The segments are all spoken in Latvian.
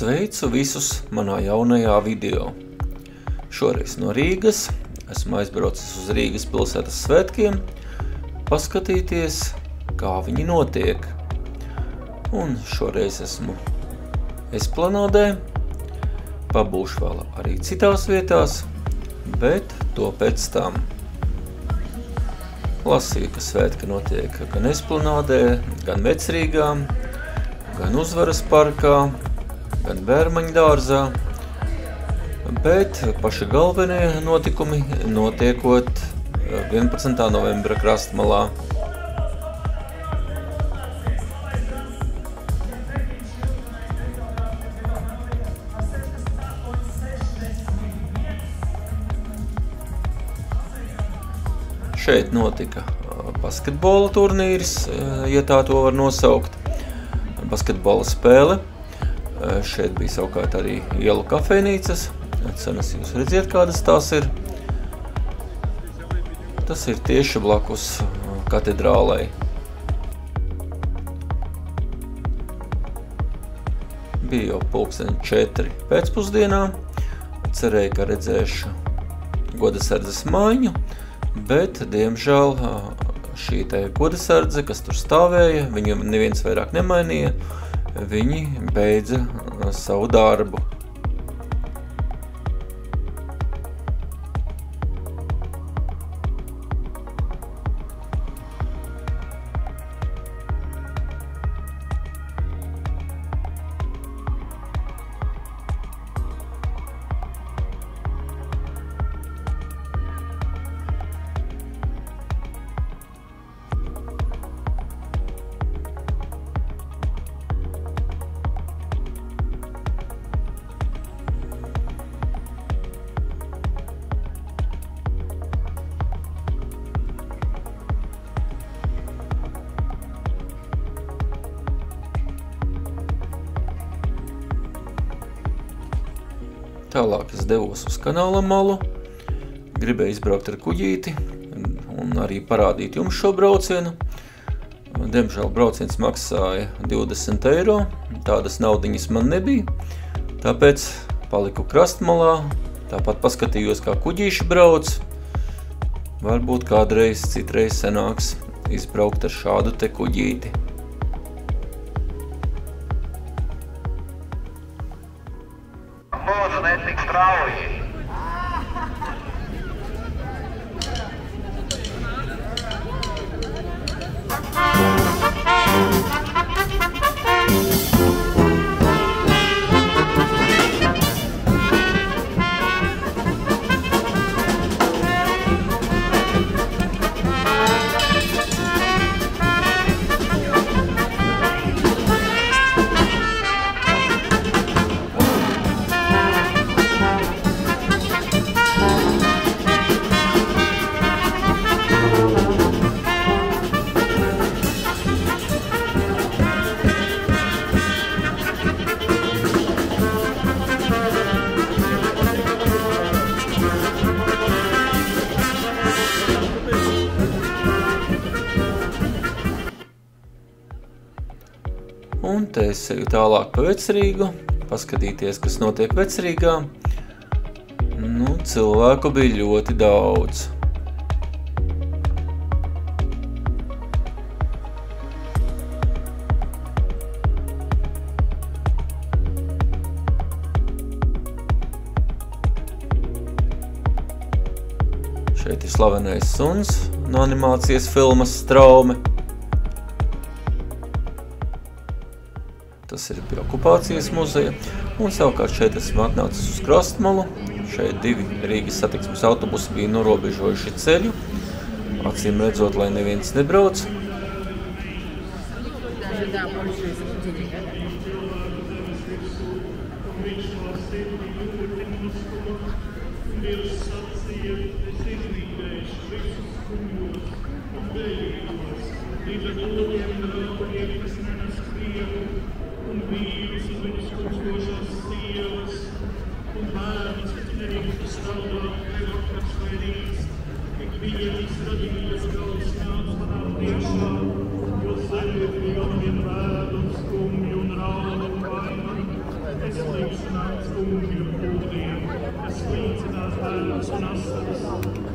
Sveicu visus manā jaunajā video. Šoreiz no Rīgas. Esmu aizbraucis uz Rīgas pilsētas svētkiem, paskatīties, kā viņi notiek. Un šoreiz esmu Esplanādē, pabūšu vēl arī citās vietās, bet to pēc tam. Lasīju, ka svētki notiek gan Esplanādē, gan Vecrīgā, gan Uzvaras parkā, gan Bērmaņu dārzā, bet paši galvenie notikumi notiekot 11. novembra Krastmalā. Šeit notika basketbola turnīrs, ja tā to var nosaukt, basketbola spēle. Šeit bija savukārt arī ielu kafejnīcas. Cenas jūs redziet, kādas tās ir. Tas ir tieši blakus katedrālei. Bija jau 4:00 pēcpusdienā. Cerēju, ka redzēšu godasardzes maiņu, bet, diemžēl, šī te godasardze, kas tur stāvēja, viņu neviens vairāk nemainīja. Viņi beidza savu darbu. Tālāk es devos uz kanāla malu, gribēju izbraukt ar kuģīti un arī parādīt jums šo braucienu. Diemžēl brauciens maksāja 20 eiro, tādas naudiņas man nebija, tāpēc paliku Krastmalā, tāpat paskatījos, kā kuģīši brauc. Varbūt kādreiz citreiz sanāks izbraukt ar šādu te kuģīti. Lūdzu, netik strauji. Un te es eju tālāk pa Vecrīgu, paskatīties, kas notiek Vecrīgā. Nu, cilvēku bija ļoti daudz. Šeit ir slavenais suns no animācijas filmas Straume. Tas ir pie okupācijas muzeja, un savukārt šeit esmu atnācis uz Krastmalu. Šeit 2 Rīgas satiksmes autobusi bija norobežojuši ceļu, acīm redzot, lai neviens nebrauc. Es bērns un asaras,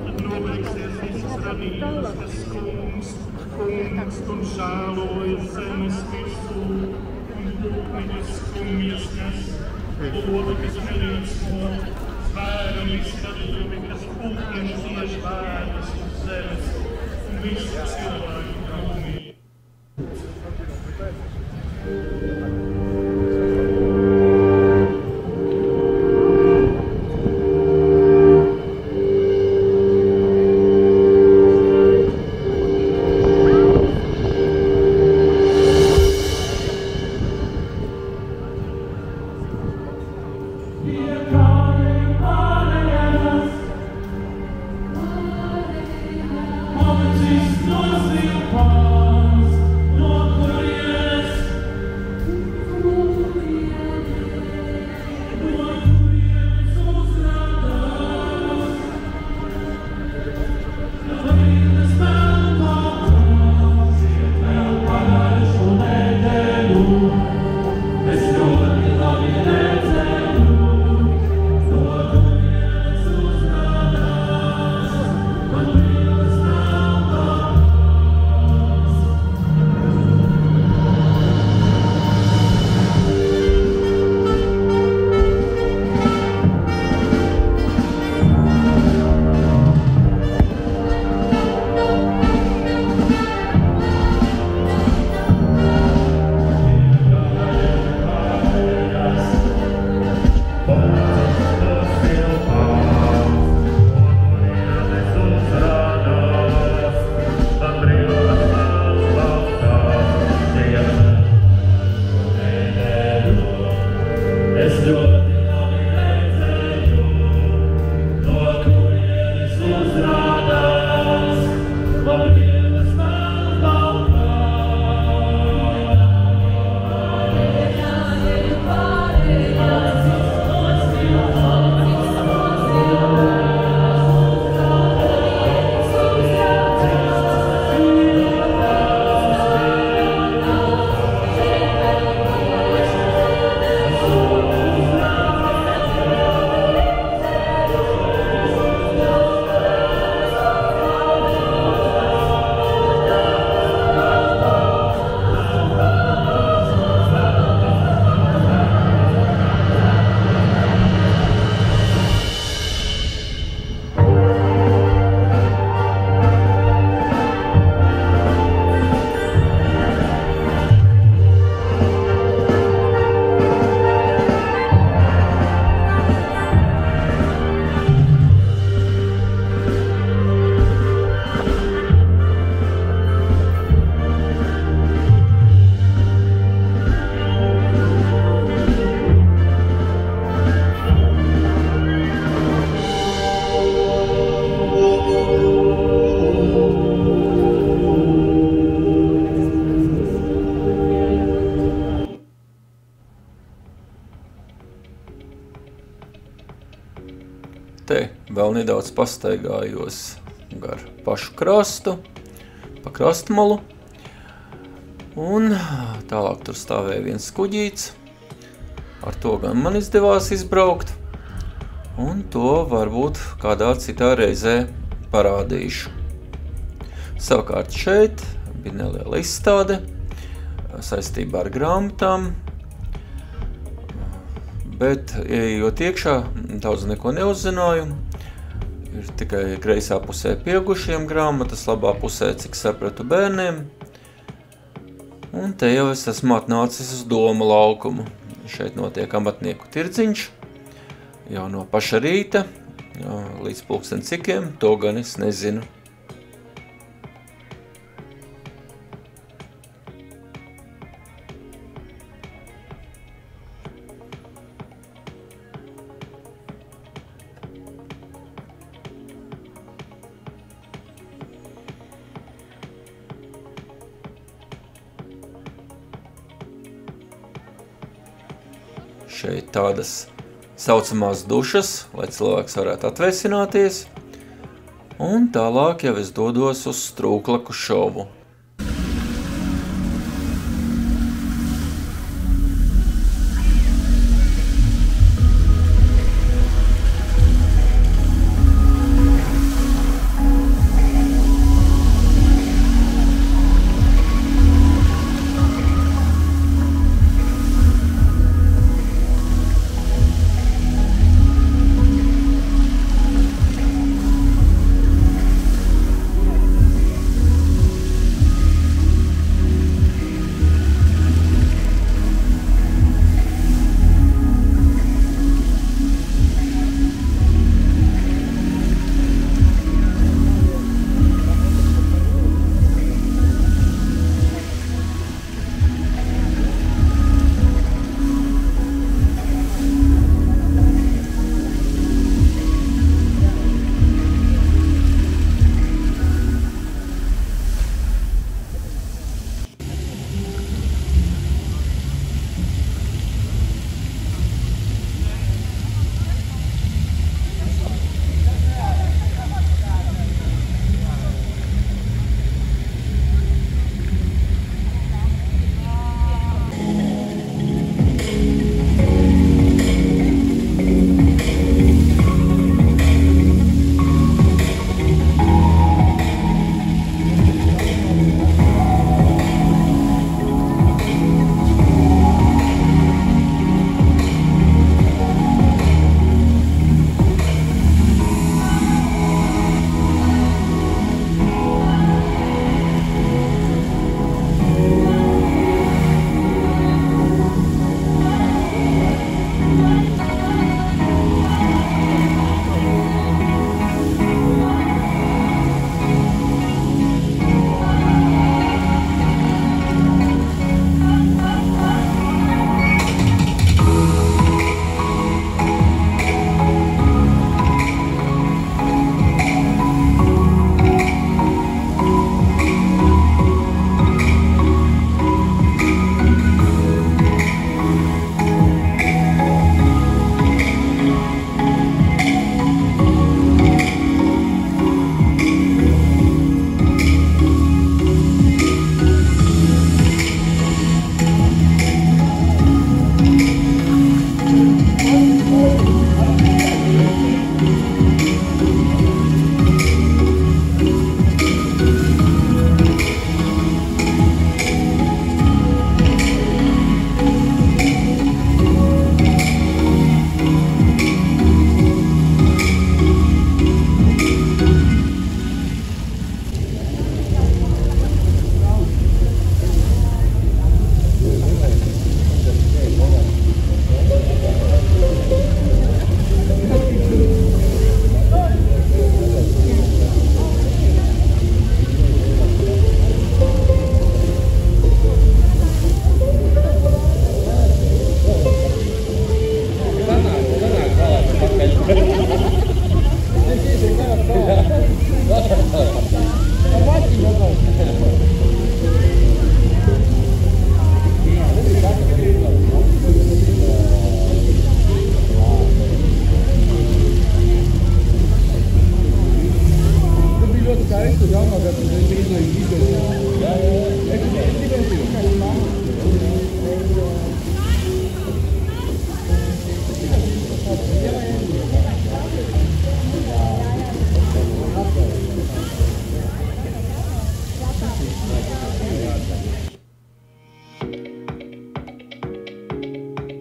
tad nobeigsies visas radības, kas kungs tur žēlojas zemes virsū, un pūkņus skumjas nes, lobi, kas nelīdsko, zvēram izskatļumi, kas pūkņus iež bērnus uz zemes, un visu cilvēku kaunī. Te vēl nedaudz pastaigājos gar pašu krastu, pa krastmalu, un tālāk tur stāvēja viens kuģīts. Ar to gan man izdevās izbraukt, un to varbūt kādā citā reizē parādīšu. Savukārt šeit bija neliela izstāde saistībā ar grāmatām, bet, ejot iekšā, daudz neko neuzzināju. Ir tikai kreisā pusē pieaugušiem grāmatas, labā pusē, cik sapratu, bērniem. Un te jau es esmu atnācis uz Doma laukumu. Šeit notiek amatnieku tirdziņš, jau no paša rīta, līdz pulksten cikiem, to gan es nezinu. Šeit tādas saucamās dušas, lai cilvēks varētu atvēsināties, un tālāk jau es dodos uz Strūklaku šovu.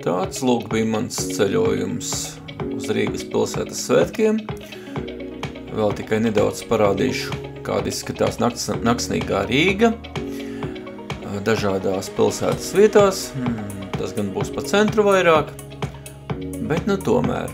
Tāds lūk bija mans ceļojums uz Rīgas pilsētas svētkiem. Vēl tikai nedaudz parādīšu, kāda izskatās naktsnīgā Rīga dažādās pilsētas vietās. Tas gan būs pa centru vairāk, bet nu tomēr.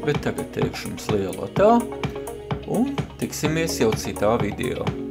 Bet tagad teikšu jums lielu tā un tiksimies jau citā video.